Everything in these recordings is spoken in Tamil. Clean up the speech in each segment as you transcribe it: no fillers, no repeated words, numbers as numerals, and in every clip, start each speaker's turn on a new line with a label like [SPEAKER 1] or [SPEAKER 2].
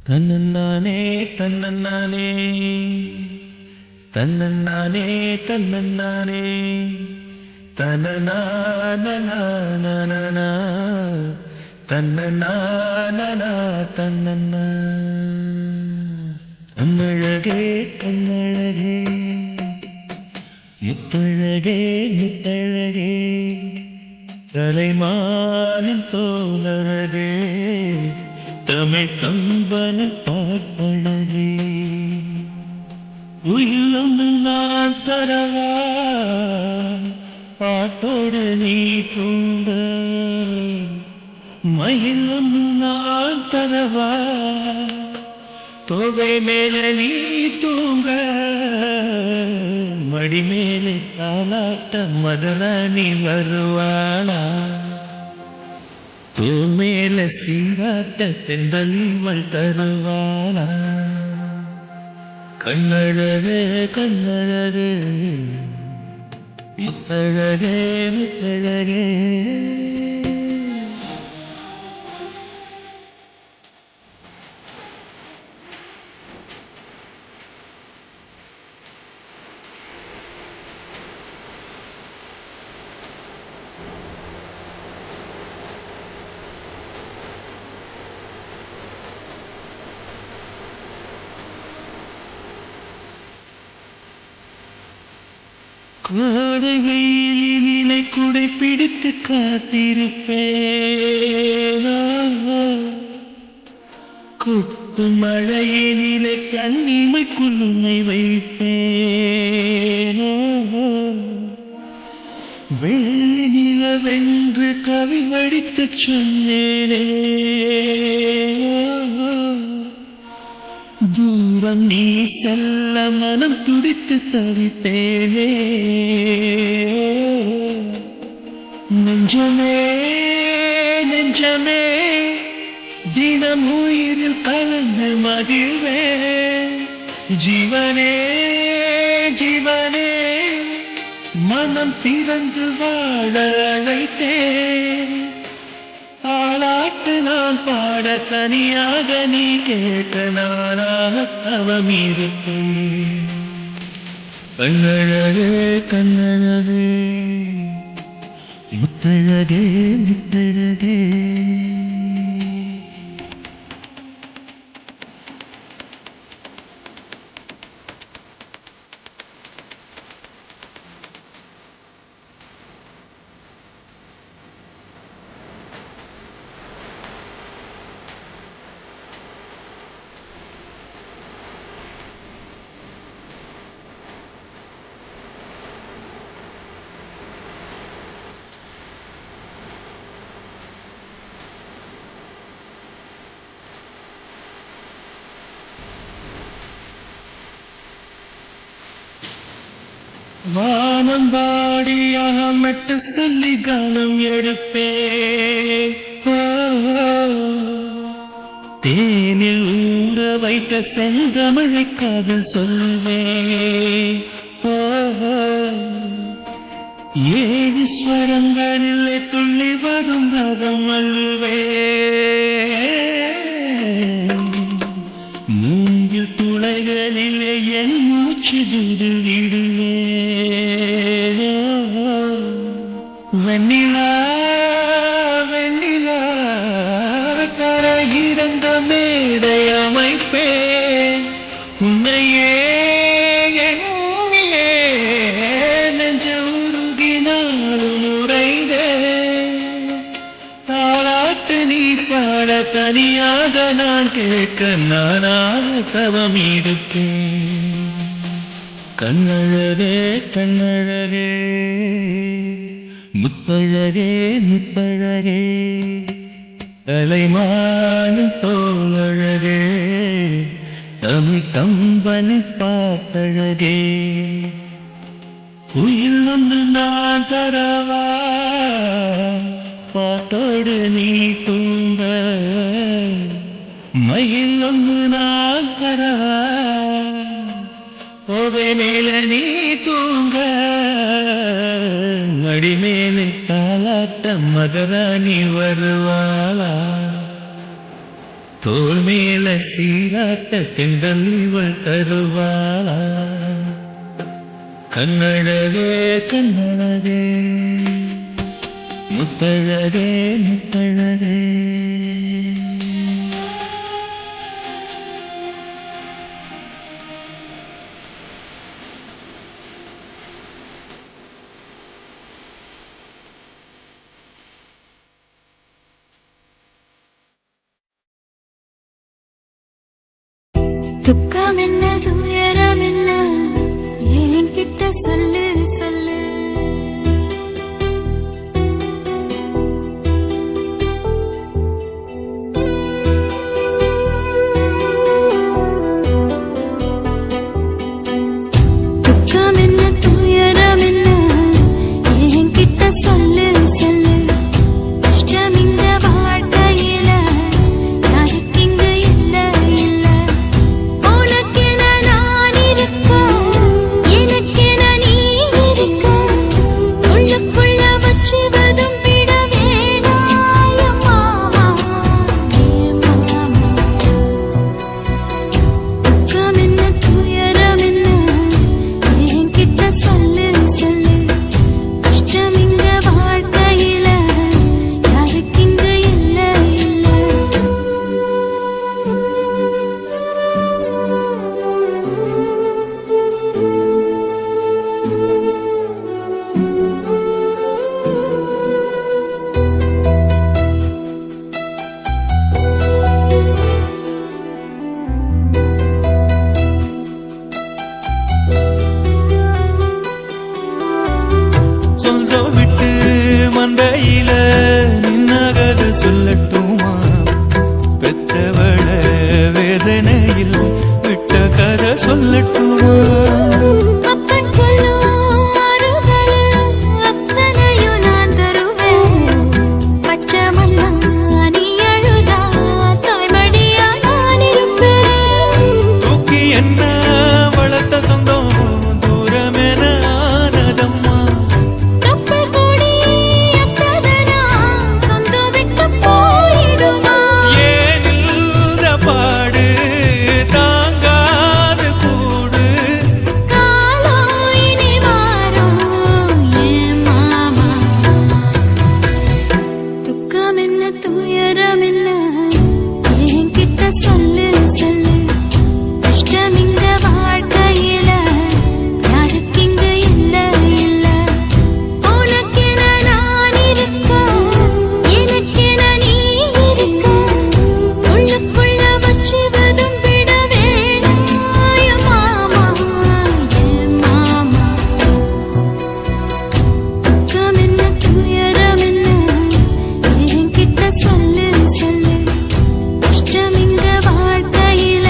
[SPEAKER 1] தன்னன்னானே தன்னன்னானே தன்னன்னானே தன்னன்னானே தன்னனானனானனா தன்னனானனா தன்னன்னா கண்ணழகே கண்ணழகே முத்தழகே முத்தழகே தலைமானின் தோலழகே தமிழ் கம்பன பாட்டழகே உயிலும் நான் தரவா பாட்டோடு நீ தூண்ட மயிலும் நான் தரவா தொகை மேல நீ தூங்க மடி மேலே தாலாட்ட மதுராணி வருவாளா தூ மேல சீராட்ட தென்றல் தருவாளா கண்ணழகே கண்ணழகே முத்தழகே முத்தழகே கோடை வெயிலினை குடை பிடித்து காத்திருப்பேனோ குத்து மழையினிலே கண்ணிமை குழுமை வைப்பேனோ வெள்ளி நிலவென்று கவி வடித்து சொன்னேனே தூரம் நீ செல்ல மனம் துடித்து தவித்தேனே நெஞ்சமே நெஞ்சமே தினம் உயிரில் கலந்து மகிழ்வே ஜீவனே ஜீவனே மனம் திறந்து வாழ அழைத்தேன் ஆளாட்டு நான் பாட தனியாக நீ கேட்க நானாக தவமிருப்பேன் கண்ணழகே கண்ணழகே முத்தழகே முத்தழகே வானம்பாடியாக மெட்டு சொல்லி கானம் எடுப்பே தேனில் ஊற வைத்த செந்தமிழை காதல் சொல்வே ஏழு ஸ்வரங்களில் துள்ளி வரும் ரகம் அழுவே மூங்கில் துளைகளிலே என் மூச்சு விடுவே வெண்ணிலா வெண்ணிலா தர இறந்த மேடை அமைப்பேன் உன்னையே எண்ணியே நெஞ்ச உருகினாலும் உறைந்தேன் தாளாட்டு நீ பாட தனியாக நான் கேட்க நானாக தவம் இருப்பேன் கண்ணழகே கண்ணழகே முத்தழகே முத்தழகே தலைமானும் தோழழகே தமிழ் கம்பனை பார்த்தழகே உயில் ஒன்று நான் தரவா பாட்டோடு நீ தூங்க மயில் ஒன்று நான் தரவா போதை மேல நீ தூங்க அடிமேலே தாலாட்ட மதுராணி வருவாளா தோள் மேல சீராட்ட தென்றல் இவள் தருவாளா கண்ணழகே கண்ணழகே முத்தழகே முத்தழகே
[SPEAKER 2] துக்கம் என்ன துயரம் என்ன என்கிட்ட சொல்லு சொல்லு துக்கம் என்ன துயரம் என்ன என்கிட்ட சொல்லு சொல்லு கஷ்டம் இந்த வாழ்க்கையில யாருக்கு இங்கு இல்ல இல்ல உனக்கென நான் இருக்க எனக்கென நீ இருக்க உள்ளுக்குள்ள வச்சுவதும் விட வேணாய மாமா மாமா துக்கம் என்ன துயரம் என்ன என்கிட்ட சொல்லு சொல்லு கஷ்டம் இந்த வாழ்க்கையில யாருக்கு இங்கு இல்ல இல்ல
[SPEAKER 1] சொந்தம் விட்டு மந்தையில நின்னகது சொல்லட்டுமா பெற்றவள வேதனையில் விட்ட கதை சொல்லட்டுமா
[SPEAKER 2] அப்பன் சொல்லும் ஆறுதல் அத்தனையும் நான் தருவேன் பச்சை மண்ணா நீ அழுதா தாய்மடியா நான் இருப்பேன்
[SPEAKER 1] தூக்கி என்ன வளர்த்த சொந்தம் தூரமென ஆனதம்மா
[SPEAKER 2] கப்பல் கூடி அத்ததனா சொந்தம் விட்டு போயிடுமா
[SPEAKER 1] ஏனில்ற பாடு தாங்காது கூடு
[SPEAKER 2] காலம் இனி மாறும் ஏன் மாமா துக்கம் என்ன துயரம் என்ன என்கிட்ட சொல்லு சொல்லு கஷ்டம் இந்த வாழ்க்கையில யாருக்கு இங்கு இல்ல இல்ல உனக்கென நான் இருக்க எனக்கென நீ இருக்க உள்ளுக்குள்ள வச்சுவதும் விட வேணாய மாமா ஏன் மாமா துக்கம் என்ன துயரம் என்ன என்கிட்ட சொல்லு சொல்லு கஷ்டம் இந்த வாழ்க்கையில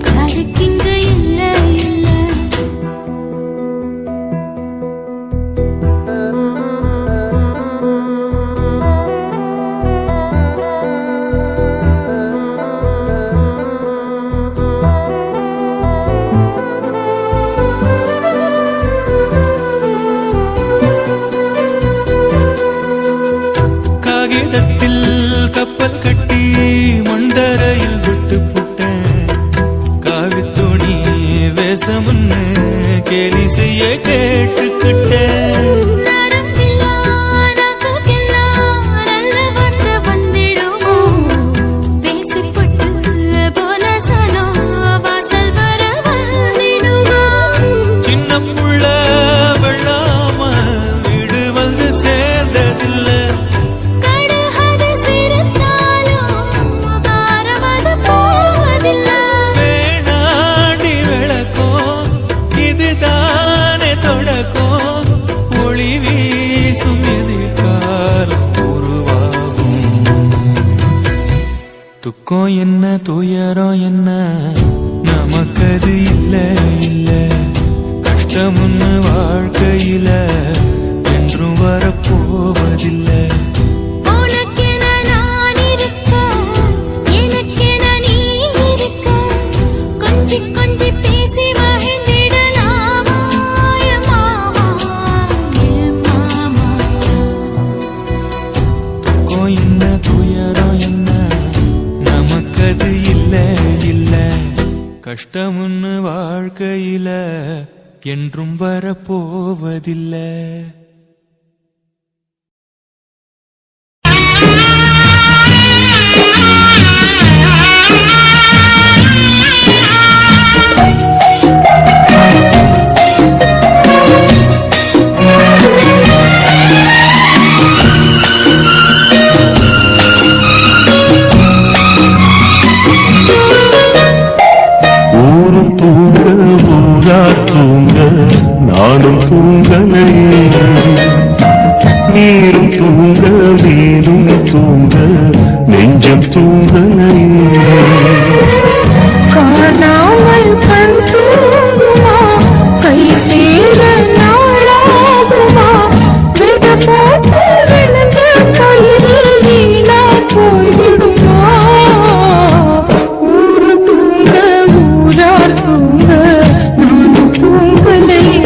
[SPEAKER 2] யாருக்கு இங்கு இல்ல இல்ல
[SPEAKER 1] காகிதத்தில் கப்பல் கட்டி மண்டரையில் விட்டு புட்டேன் காவித்துணி வேஷமுன்னு கேலி செய்ய கேட்டுக்கிட்டேன்
[SPEAKER 2] நரம்பில்லா நாக்குக்கெல்லாம் நல்ல வார்த்தை வந்திடுமோ பேசிப்பட்டு போன சனம் வாசல் வர வந்திடுமோ
[SPEAKER 1] சின்ன புள்ள வெள்ளாம வீடு வந்து சேர்ந்ததில்லை
[SPEAKER 2] கடுகது சிரித்தாலும் காரமது போவதில்லை
[SPEAKER 1] வேணாண்டி விளக்கும் இதுதானே தொடக்கும் ஒளி வீசும் எதிர்காலம் உருவாகும் துக்கம் என்ன துயரம் என்ன நமக்கது இல்ல இல்ல கஷ்டம்னு வாழ்க்கையில என்றும் வரப்போவதில்லை
[SPEAKER 2] உனக்கென நான் இருக்க எனக்கென நீ இருக்க கொஞ்சி கொஞ்சி பேசி மகிழ்ந்திடலாமா என் மாமா என் மாமா
[SPEAKER 1] துக்கம் என்ன துயரம் என்ன நமக்கு கஷ்டமுன்னு வாழ்க்கையில என்றும் வரப்போவதில்லை.
[SPEAKER 3] தூங்க நானும் தூங்கலையே, நீரும் தூங்க வீடும் தூங்க நெஞ்சம் தூங்கலையே.
[SPEAKER 2] காணாமல் கண் தூங்குமா, கை சேர நாளாகுமா, வித போட்டு விழுந்த கயிறு வீணா போய்விடுமா. ஊரு தூங்க ஊரார் தூங்க நானும் தூங்கலையே.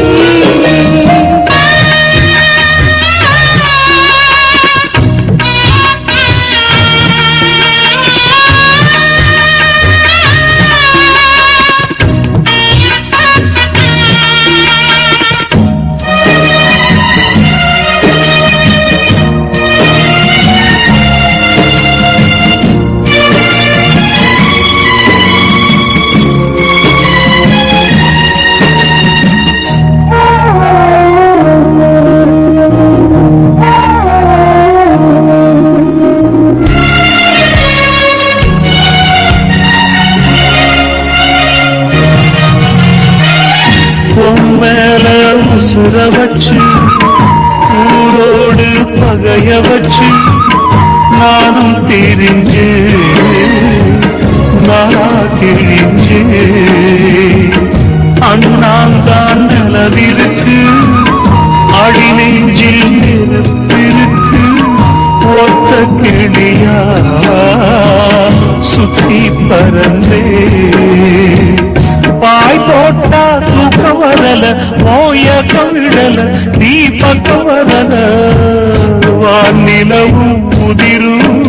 [SPEAKER 3] உசுர வச்சு ஊரோடு பகைய வச்சு நானும் தெரிஞ்சு நானா கிழிஞ்சு அண்ணாந்தான் நிலவிருக்கு அடி நெஞ்சில் நெருப்பிருக்கு ஒத்த கிளியா சுத்தி பறந்தே பாய் போட்டா தூக்கம் வரல மோயக்கம் விடல நீ பக்கம் வரல வானிலவும் முதிரும்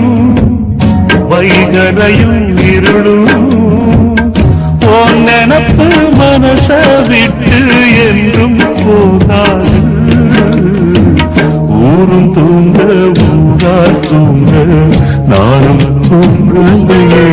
[SPEAKER 3] வைகரையும் இருளும் ஓ நினப்பு மனச விட்டு என்றும் போகாது. ஊரும் தூங்க ஊரார் தூங்க நானும் தூங்கலையே.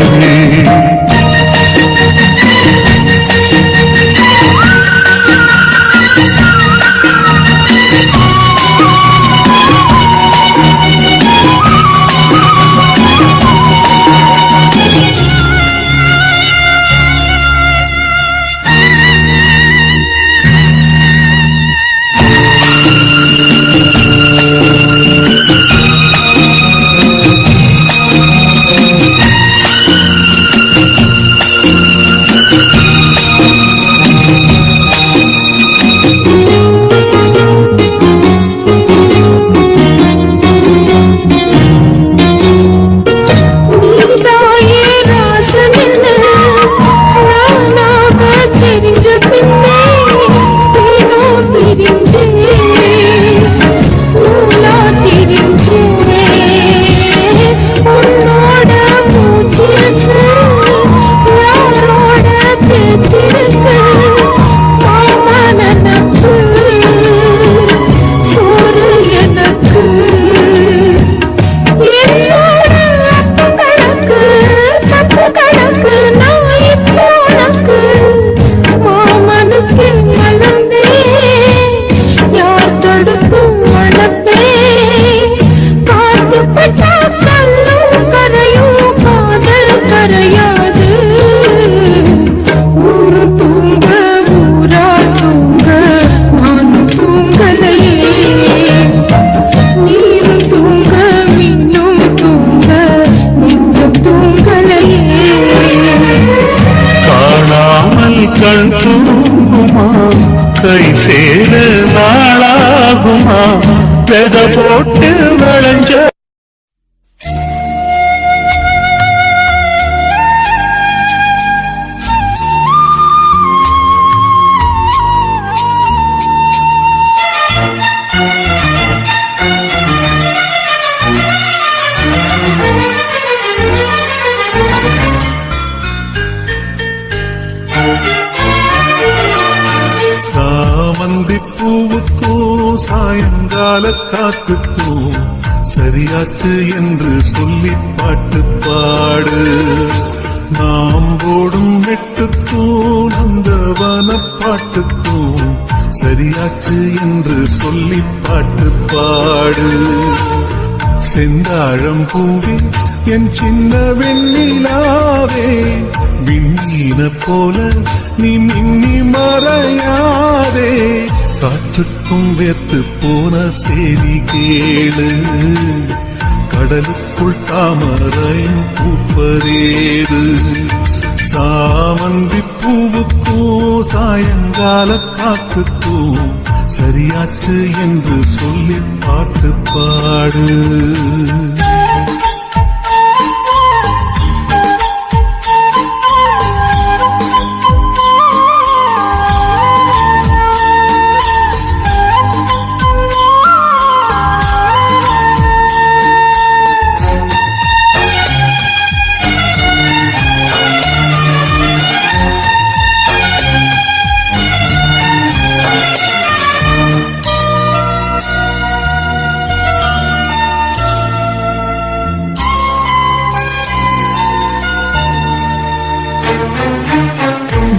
[SPEAKER 3] கண் தூங்குமா கை சேர நாளாகுமா வெத போட்டு விளைஞ்ச
[SPEAKER 4] பூவுக்கும் சாயங்கால காத்துக்கும் சரியாச்சு என்று சொல்லி பாட்டு பாடு. நாம் போடும் வெட்டுக்கும் அந்த வனப்பாட்டுக்கும் சரியாச்சு என்று சொல்லி பாட்டு பாடு. செந்தாழம் பூவே என் சின்ன வெண்ணிலாவே, விண்ணீன போல நீ மின்னி மறையாதே. காற்றுக்கும் வேர்த்து போன செய்தி கேளு, கடலுக்குள் தாமரையும் பூப்பதேது. சாமந்தி பூவுக்கும் சாயங்கால காத்துக்கும் சரியாச்சு என்று சொல்லி பாட்டு பாடு.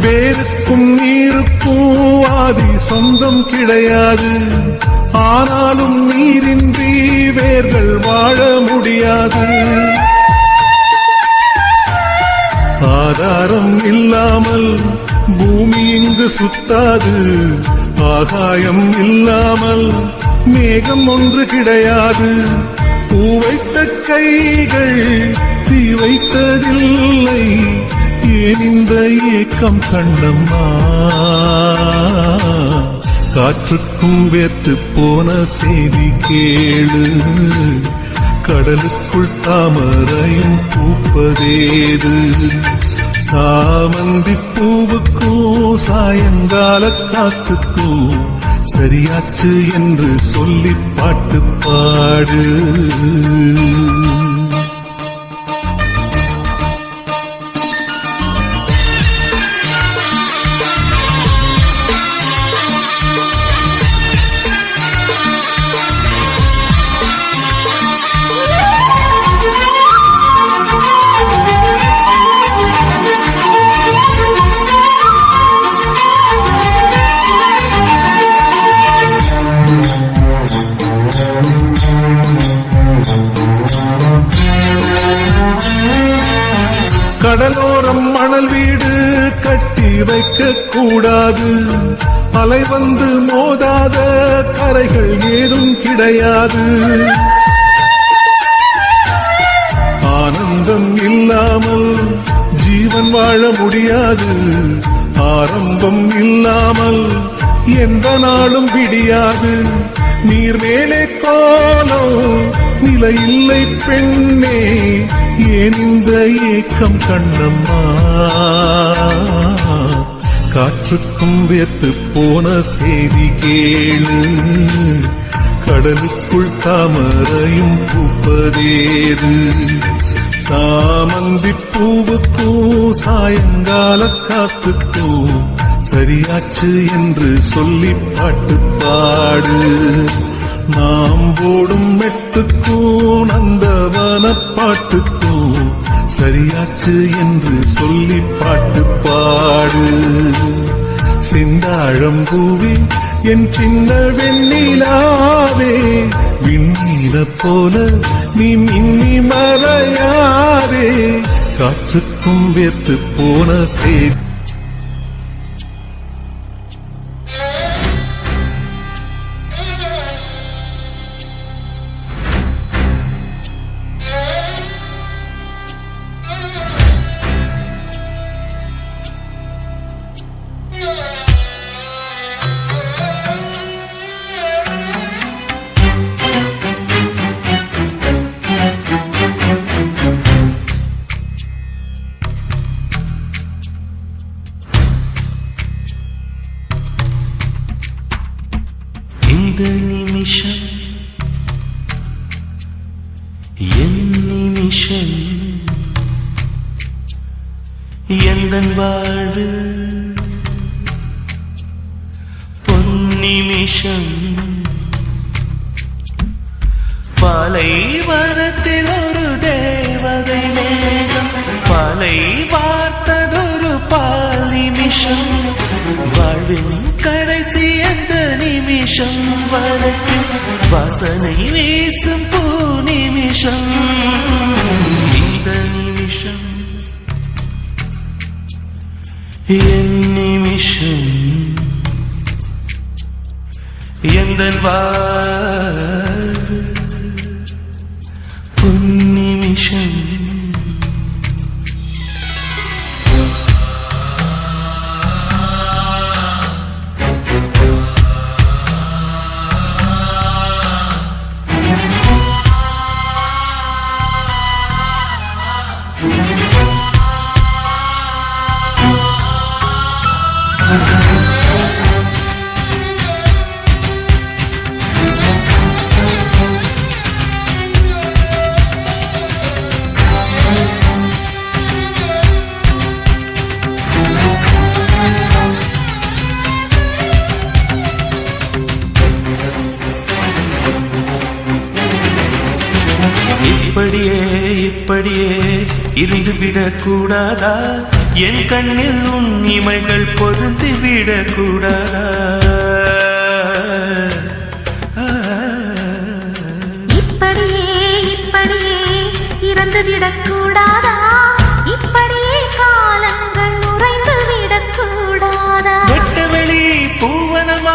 [SPEAKER 4] வேருக்கும் நீருக்கும் ஆதி சொந்தம் கிடையாது, ஆனாலும் நீரின்றி வேர்கள் வாழ முடியாது. ஆதாரம் இல்லாமல் பூமி இங்கு சுத்தாது, ஆகாயம் இல்லாமல் மேகம் ஒன்று கிடையாது. பூ வைத்த கைகள் தீ வைத்ததில்லை, ஏன் இந்த ஏக்கம் கண்ணம்மா. காற்றுக்கும் வேர்த்து போன செய்தி கேளு, கடலுக்குள் தாமரையும் பூப்பதேது. சாமந்தி பூவுக்கும் சாயங்கால காத்துக்கும் சரியாச்சு என்று சொல்லி பாட்டு பாடு. கடலோரம் மணல் வீடு கட்டி வைக்க கூடாது, அலை வந்து மோதாத கரைகள் ஏதும் கிடையாது. ஆனந்தம் இல்லாமல் ஜீவன் வாழ முடியாது, ஆரம்பம் இல்லாமல் எந்த நாளும் விடியாது. நீர் மேலே கோலம் நிலையில்லை பெண்ணே, ஏன் இந்த ஏக்கம் கண்ணம்மா. காற்றுக்கும் வேர்த்து போன செய்தி கேளு, கடலுக்குள் தாமரையும் பூப்பதேது. சாமந்தி பூவுக்கும் சாயங்கால காத்துக்கும் சரியாச்சு என்று சொல்லி பாட்டு பாடு. நாம் போடும் மெட்டுக்கும் அந்த வனப்பாட்டுக்கும் சரியாச்சு என்று சொல்லி பாட்டு பாடு. செந்தாழம் பூவே என் சின்ன வெண்ணிலாவே, விண்ணீன போல நீ மின்னி மறையாதே. காற்றுக்கும் வேர்த்து போன செய்தி
[SPEAKER 1] இந்த நிமிஷம் என் நிமிஷம், எந்தன் வாழ்வு பொன்னி நிமிஷம் பாலைவனத்தில் ஒரு தேவதை மேகம் பாலை வார்த்ததொரு பால் நிமிஷம் வாழ்வின் கடைசி அந்த நிமிஷம் வரைக்கும் வாசனை வீசும் பூ நிமிஷம் இந்த நிமிஷம் என் நிமிஷம் எந்தன் வாழ்வு பொன் நிமிஷம் இப்படியே இப்படியே இருந்துவிடக் கூடாதா என் கண்ணில் உன் இமைகள் பொருந்தி விடக் கூடாதா
[SPEAKER 2] இப்படியே இப்படியே இறந்துவிடக்